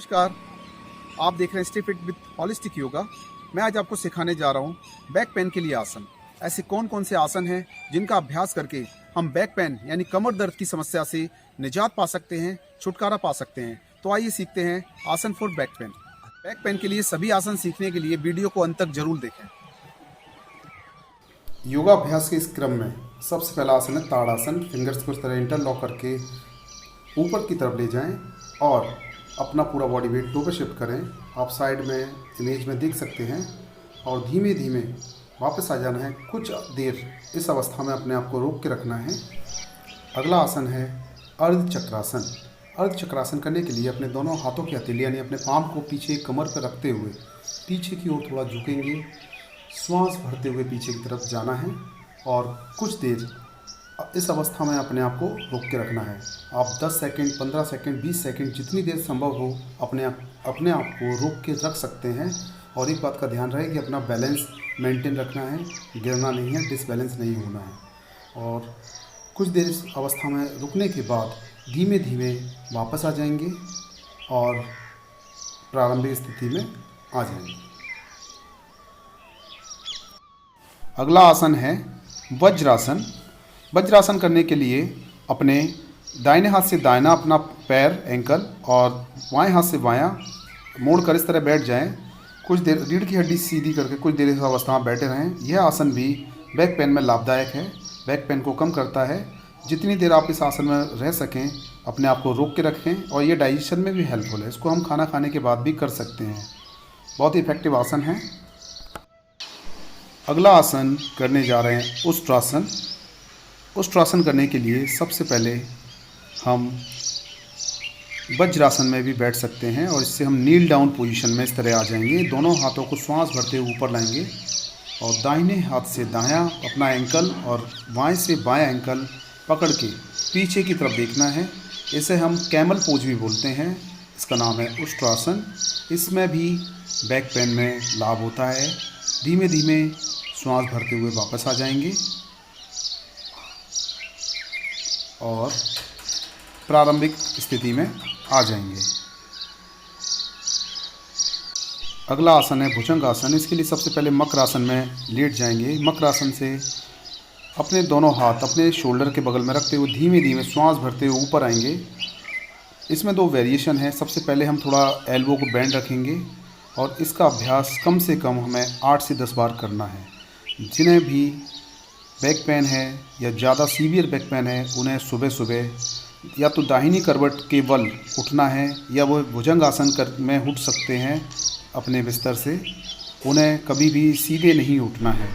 नमस्कार। आप देख रहे हैं stay fit with holistic yoga. मैं आज आपको सिखाने जा रहा हूँ बैक पेन के लिए आसन। ऐसे कौन कौन से आसन हैं जिनका अभ्यास करके हम बैक पेन यानी कमर दर्द की समस्या से निजात पा सकते हैं, छुटकारा पा सकते हैं। तो आइए सीखते हैं आसन for back pain. Back pain के लिए सभी आसन सीखने के लिए वीडियो को अंत तक जरूर देखें। योगा अभ्यास के इस क्रम में सबसे पहला आसन है ताड़ासन। फिंगर्स को इस तरह इंटरलॉक करके ऊपर की तरफ ले जाएं और अपना पूरा बॉडी वेट टो पे शिफ्ट करें। आप साइड में इमेज में देख सकते हैं और धीमे धीमे वापस आ जाना है। कुछ देर इस अवस्था में अपने आप को रोक के रखना है। अगला आसन है अर्ध चक्रासन। अर्ध चक्रासन करने के लिए अपने दोनों हाथों की हथेली यानी अपने पाम को पीछे कमर पर रखते हुए पीछे की ओर थोड़ा झुकेंगे। श्वास भरते हुए पीछे की तरफ जाना है और कुछ देर इस अवस्था में अपने आप को रोक के रखना है। आप 10 सेकंड, 15 सेकंड, 20 सेकंड जितनी देर संभव हो अपने आप को रोक के रख सकते हैं। और एक बात का ध्यान रहे कि अपना बैलेंस मेंटेन रखना है, गिरना नहीं है, डिसबैलेंस नहीं होना है। और कुछ देर इस अवस्था में रुकने के बाद धीमे धीमे वापस आ जाएंगे और प्रारंभिक स्थिति में आ जाएंगे। अगला आसन है वज्रासन। वज्रासन करने के लिए अपने दाहिने हाथ से दाहिना अपना पैर, एंकल और बाएं हाथ से बायां मोड़कर इस तरह बैठ जाएं। कुछ देर रीढ़ की हड्डी सीधी करके कुछ देर इस अवस्था में बैठे रहें। यह आसन भी बैक पेन में लाभदायक है, बैक पेन को कम करता है। जितनी देर आप इस आसन में रह सकें अपने आप को रोक के रखें। और ये डाइजेशन में भी हेल्पफुल है। इसको हम खाना खाने के बाद भी कर सकते हैं। बहुत ही इफेक्टिव आसन है। अगला आसन करने जा रहे हैं उष्ट्रासन। उष्ट्रासन करने के लिए सबसे पहले हम वज्रासन में भी बैठ सकते हैं और इससे हम नील डाउन पोजीशन में इस तरह आ जाएंगे। दोनों हाथों को श्वास भरते हुए ऊपर लाएंगे और दाहिने हाथ से दायां अपना एंकल और बाएं से बायां एंकल पकड़ के पीछे की तरफ देखना है। इसे हम कैमल पोज भी बोलते हैं। इसका नाम है उष्ट्रासन। इसमें भी बैक पेन में लाभ होता है। धीमे धीमे श्वास भरते हुए वापस आ जाएंगे और प्रारंभिक स्थिति में आ जाएंगे। अगला आसन है भुजंगासन। इसके लिए सबसे पहले मकरासन में लेट जाएंगे। मकरासन से अपने दोनों हाथ अपने शोल्डर के बगल में रखते हुए धीमे धीमे श्वास भरते हुए ऊपर आएंगे। इसमें 2 वेरिएशन है। सबसे पहले हम थोड़ा एल्बो को बैंड रखेंगे और इसका अभ्यास कम से कम हमें 8 से 10 बार करना है। जिन्हें भी बैक पेन है या ज़्यादा सीवियर बैक पेन है उन्हें सुबह सुबह या तो दाहिनी करवट के बल उठना है या वो भुजंगासन में उठ सकते हैं अपने बिस्तर से। उन्हें कभी भी सीधे नहीं उठना है।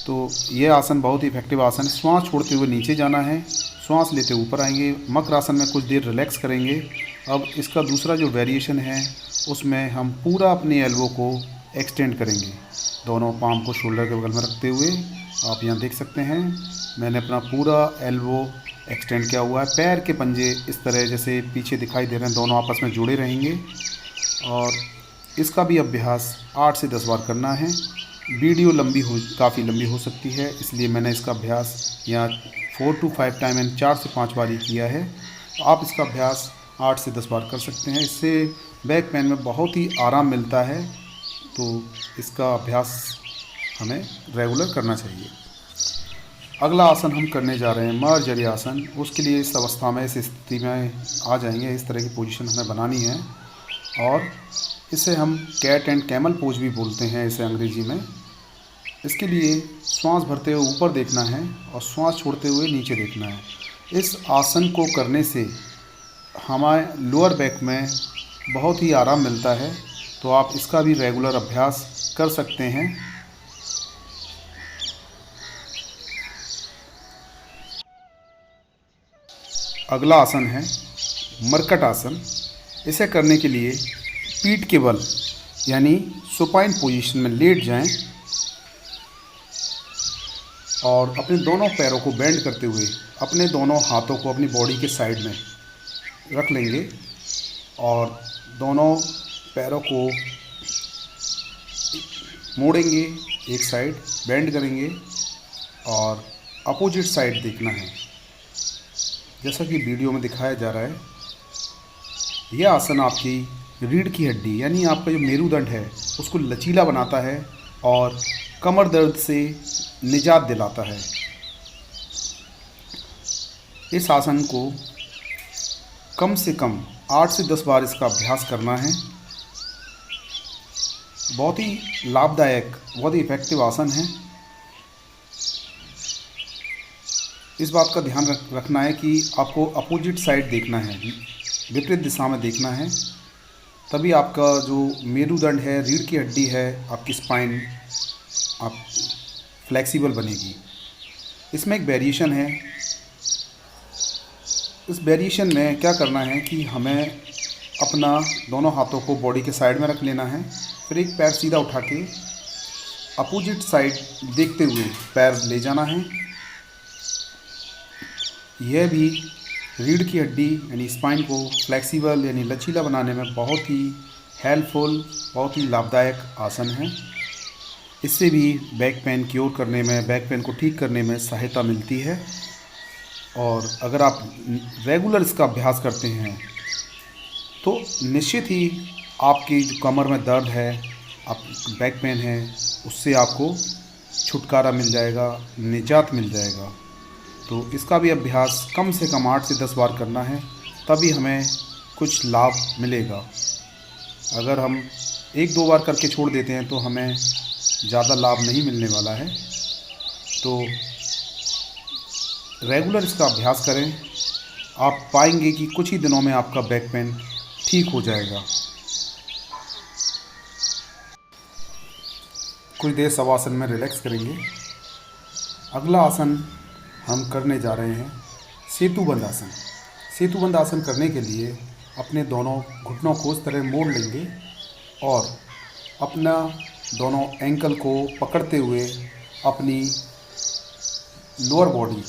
तो ये आसन बहुत ही इफेक्टिव आसन है। श्वास छोड़ते हुए नीचे जाना है, श्वास लेते ऊपर आएंगे। मकरासन में कुछ देर रिलैक्स करेंगे। अब इसका दूसरा जो वेरिएशन है उसमें हम पूरा अपने एल्बो को एक्सटेंड करेंगे, दोनों पाम को शोल्डर के बगल में रखते हुए। आप यहाँ देख सकते हैं मैंने अपना पूरा एल्बो एक्सटेंड किया हुआ है। पैर के पंजे इस तरह जैसे पीछे दिखाई दे रहे हैं, दोनों आपस में जुड़े रहेंगे। और इसका भी अभ्यास 8 से 10 बार करना है। वीडियो काफ़ी लंबी हो सकती है, इसलिए मैंने इसका अभ्यास यहाँ 4 to 5 टाइम एंड 4 से 5 बार ही किया है। आप इसका अभ्यास 8 से 10 बार कर सकते हैं। इससे बैक पेन में बहुत ही आराम मिलता है। तो इसका अभ्यास हमें रेगुलर करना चाहिए। अगला आसन हम करने जा रहे हैं मर्जरी आसन। उसके लिए इस अवस्था में, इस स्थिति में आ जाएंगे। इस तरह की पोजीशन हमें बनानी है और इसे हम कैट एंड कैमल पोज भी बोलते हैं इसे अंग्रेजी में। इसके लिए श्वास भरते हुए ऊपर देखना है और श्वास छोड़ते हुए नीचे देखना है। इस आसन को करने से हमारे लोअर बैक में बहुत ही आराम मिलता है। तो आप इसका भी रेगुलर अभ्यास कर सकते हैं। अगला आसन है मरकट आसन। इसे करने के लिए पीठ के बल यानी सुपाइन पोजीशन में लेट जाएं और अपने दोनों पैरों को बेंड करते हुए अपने दोनों हाथों को अपनी बॉडी के साइड में रख लेंगे और दोनों पैरों को मोड़ेंगे, एक साइड बेंड करेंगे और अपोजिट साइड देखना है जैसा कि वीडियो में दिखाया जा रहा है। यह आसन आपकी रीढ़ की हड्डी यानी आपका जो मेरुदंड है उसको लचीला बनाता है और कमर दर्द से निजात दिलाता है। इस आसन को कम से कम 8 से 10 बार इसका अभ्यास करना है। बहुत ही लाभदायक, बहुत ही इफ़ेक्टिव आसन है। इस बात का ध्यान रखना है कि आपको अपोजिट साइड देखना है, विपरीत दिशा में देखना है, तभी आपका जो मेरुदंड है, रीढ़ की हड्डी है, आपकी स्पाइन आप फ्लेक्सिबल बनेगी। इसमें एक वेरिएशन है। इस वेरिएशन में क्या करना है कि हमें अपना दोनों हाथों को बॉडी के साइड में रख लेना है, फिर एक पैर सीधा उठा के अपोजिट साइड देखते हुए पैर ले जाना है। यह भी रीढ़ की हड्डी यानी स्पाइन को फ्लेक्सिबल यानी लचीला बनाने में बहुत ही हेल्पफुल, बहुत ही लाभदायक आसन है। इससे भी बैक पेन क्योर करने में, बैक पेन को ठीक करने में सहायता मिलती है। और अगर आप रेगुलर इसका अभ्यास करते हैं तो निश्चित ही आपकी जो कमर में दर्द है, आप बैक पेन है, उससे आपको छुटकारा मिल जाएगा, निजात मिल जाएगा। तो इसका भी अभ्यास कम से कम 8 से 10 बार करना है, तभी हमें कुछ लाभ मिलेगा। अगर हम 1-2 बार करके छोड़ देते हैं तो हमें ज़्यादा लाभ नहीं मिलने वाला है। तो रेगुलर इसका अभ्यास करें, आप पाएंगे कि कुछ ही दिनों में आपका बैक पेन ठीक हो जाएगा। कुछ देर शवासन में रिलैक्स करेंगे। अगला आसन हम करने जा रहे हैं सेतुबंद आसन। सेतुबंद आसन करने के लिए अपने दोनों घुटनों को इस तरह मोड़ लेंगे और अपना दोनों एंकल को पकड़ते हुए अपनी लोअर बॉडी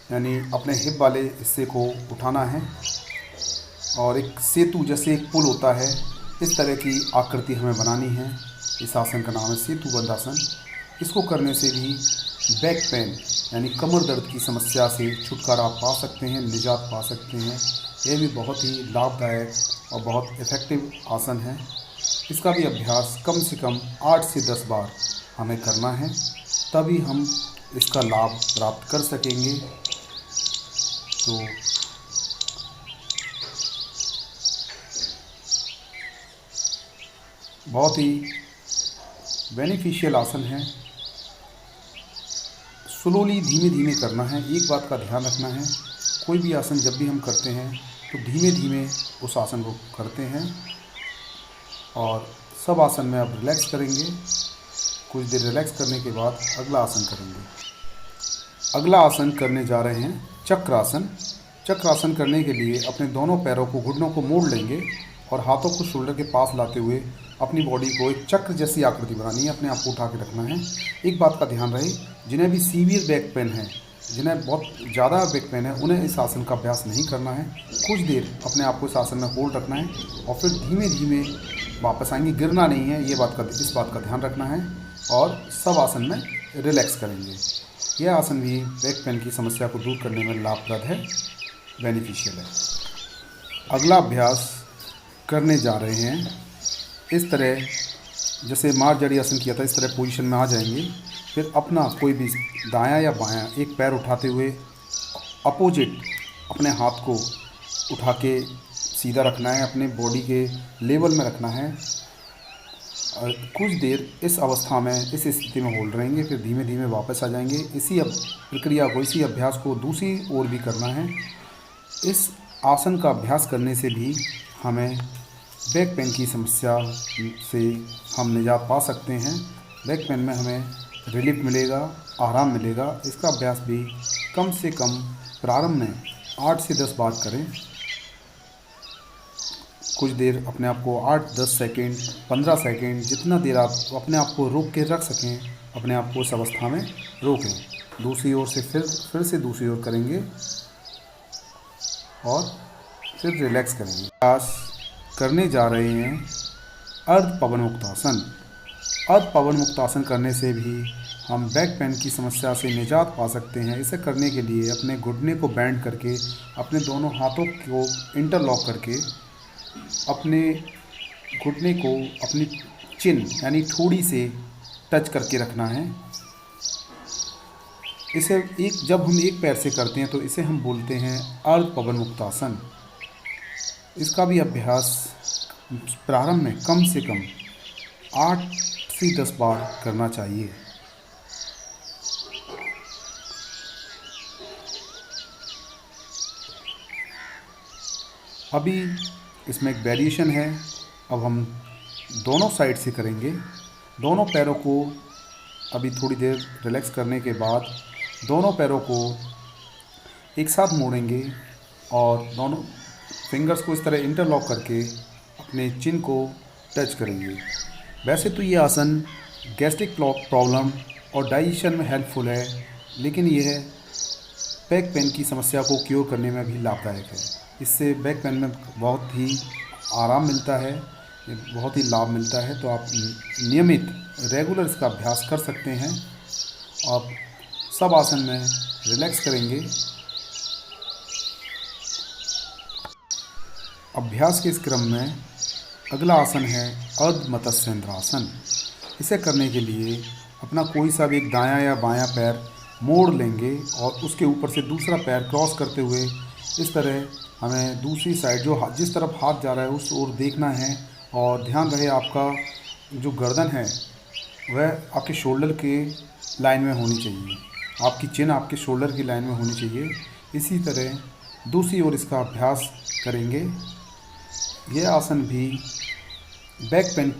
यानी अपने हिप वाले हिस्से को उठाना है और एक सेतु जैसे एक पुल होता है, इस तरह की आकृति हमें बनानी है। इस आसन का नाम है सेतुबंद आसन। इसको करने से भी बैक पेन यानी कमर दर्द की समस्या से छुटकारा पा सकते हैं, निजात पा सकते हैं। यह भी बहुत ही लाभदायक और बहुत इफ़ेक्टिव आसन है। इसका भी अभ्यास कम से कम 8 से 10 बार हमें करना है, तभी हम इसका लाभ प्राप्त कर सकेंगे। तो बहुत ही बेनिफिशियल आसन है। स्लोली, धीमे धीमे करना है। एक बात का ध्यान रखना है, कोई भी आसन जब भी हम करते हैं तो धीमे धीमे उस आसन को करते हैं। और सब आसन में आप रिलैक्स करेंगे। कुछ देर रिलैक्स करने के बाद अगला आसन करेंगे। अगला आसन करने जा रहे हैं चक्रासन। चक्रासन करने के लिए अपने दोनों पैरों को, घुटनों को मोड़ लेंगे और हाथों को शोल्डर के पास लाते हुए अपनी बॉडी को एक चक्र जैसी आकृति बनानी है, अपने आप को उठा के रखना है। एक बात का ध्यान रहे, जिन्हें भी सीवियर बैक पेन है, जिन्हें बहुत ज़्यादा बैक पेन है, उन्हें इस आसन का अभ्यास नहीं करना है। कुछ देर अपने आप को इस आसन में होल्ड रखना है और फिर धीमे धीमे वापस आएंगे। गिरना नहीं है, इस बात का ध्यान रखना है और सब आसन में रिलैक्स करेंगे। यह आसन भी बैक पेन की समस्या को दूर करने में लाभप्रद है, बेनिफिशियल है। अगला अभ्यास करने जा रहे हैं इस तरह, जैसे मार्जरी आसन किया था, इस तरह पोजीशन में आ जाएंगे। फिर अपना कोई भी दायां या बायां एक पैर उठाते हुए अपोजिट अपने हाथ को उठा के सीधा रखना है, अपने बॉडी के लेवल में रखना है। और कुछ देर इस अवस्था में, इस स्थिति में होल्ड रहेंगे, फिर धीमे धीमे वापस आ जाएंगे। इसी प्रक्रिया को, इसी अभ्यास को दूसरी ओर भी करना है। इस आसन का अभ्यास करने से भी हमें बैक पेन की समस्या से हम निजात पा सकते हैं। बैक पेन में हमें रिलीफ मिलेगा, आराम मिलेगा। इसका अभ्यास भी कम से कम प्रारंभ में 8 से 10 बार करें। कुछ देर अपने आप को 8, 10 सेकेंड, 15 सेकेंड, जितना देर आप अपने आप को रोक के रख सकें, अपने आप को उस अवस्था में रोकें। दूसरी ओर से फिर से दूसरी ओर करेंगे और फिर रिलैक्स करेंगे। अभ्यास करने जा रहे हैं अर्ध पवन मुक्तासन। अर्ध पवन मुक्तासन करने से भी हम बैक पेन की समस्या से निजात पा सकते हैं। इसे करने के लिए अपने घुटने को बेंड करके, अपने दोनों हाथों को इंटरलॉक करके अपने घुटने को अपनी चिन यानी ठोड़ी से टच करके रखना है। इसे जब हम एक पैर से करते हैं तो इसे हम बोलते हैं अर्ध पवन मुक्तासन। इसका भी अभ्यास प्रारंभ में कम से कम 8 से 10 बार करना चाहिए। अभी इसमें एक वेरिएशन है। अब हम दोनों साइड से करेंगे। दोनों पैरों को अभी थोड़ी देर रिलैक्स करने के बाद दोनों पैरों को एक साथ मोड़ेंगे और दोनों फिंगर्स को इस तरह इंटरलॉक करके अपने चिन को टच करेंगे। वैसे तो ये आसन गैस्ट्रिक प्रॉब्लम और डाइजेशन में हेल्पफुल है, लेकिन यह बैक पेन की समस्या को क्योर करने में भी लाभदायक है। इससे बैक पेन में बहुत ही आराम मिलता है, बहुत ही लाभ मिलता है। तो आप नियमित रेगुलर इसका अभ्यास कर सकते हैं। आप सब आसन में रिलैक्स करेंगे। अभ्यास के इस क्रम में अगला आसन है अर्ध मत्स्येंद्रासन। इसे करने के लिए अपना कोई सा भी एक दायां या बायां पैर मोड़ लेंगे और उसके ऊपर से दूसरा पैर क्रॉस करते हुए इस तरह हमें दूसरी साइड जिस तरफ हाथ जा रहा है उस ओर देखना है। और ध्यान रहे आपका जो गर्दन है वह आपके शोल्डर के लाइन में होनी चाहिए, आपकी चिन आपके शोल्डर की लाइन में होनी चाहिए। इसी तरह दूसरी ओर इसका अभ्यास करेंगे। यह आसन भी बैक पेन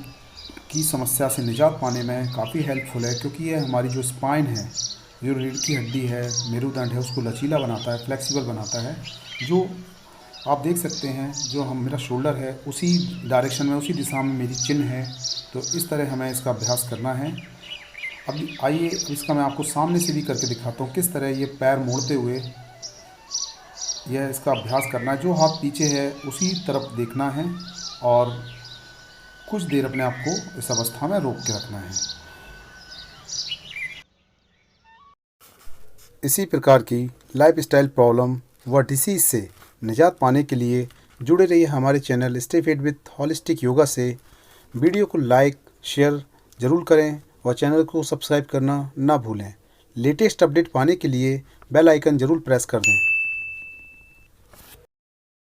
की समस्या से निजात पाने में काफ़ी हेल्पफुल है, क्योंकि यह हमारी जो स्पाइन है, जो रीढ़ की हड्डी है, मेरुदंड है, उसको लचीला बनाता है, फ्लेक्सिबल बनाता है। जो आप देख सकते हैं जो मेरा शोल्डर है उसी डायरेक्शन में, उसी दिशा में मेरी चिन है। तो इस तरह हमें इसका अभ्यास करना है। अब आइए इसका मैं आपको सामने से भी करके दिखाता हूँ किस तरह ये पैर मोड़ते हुए यह इसका अभ्यास करना है। जो हाथ पीछे है उसी तरफ देखना है और कुछ देर अपने आप को इस अवस्था में रोक के रखना है। इसी प्रकार की लाइफस्टाइल प्रॉब्लम व डिसीज़ से निजात पाने के लिए जुड़े रहिए हमारे channel stay fit with holistic yoga से। वीडियो को लाइक शेयर ज़रूर करें और चैनल को सब्सक्राइब करना ना भूलें। लेटेस्ट अपडेट पाने के लिए बेल आइकन ज़रूर प्रेस कर दें।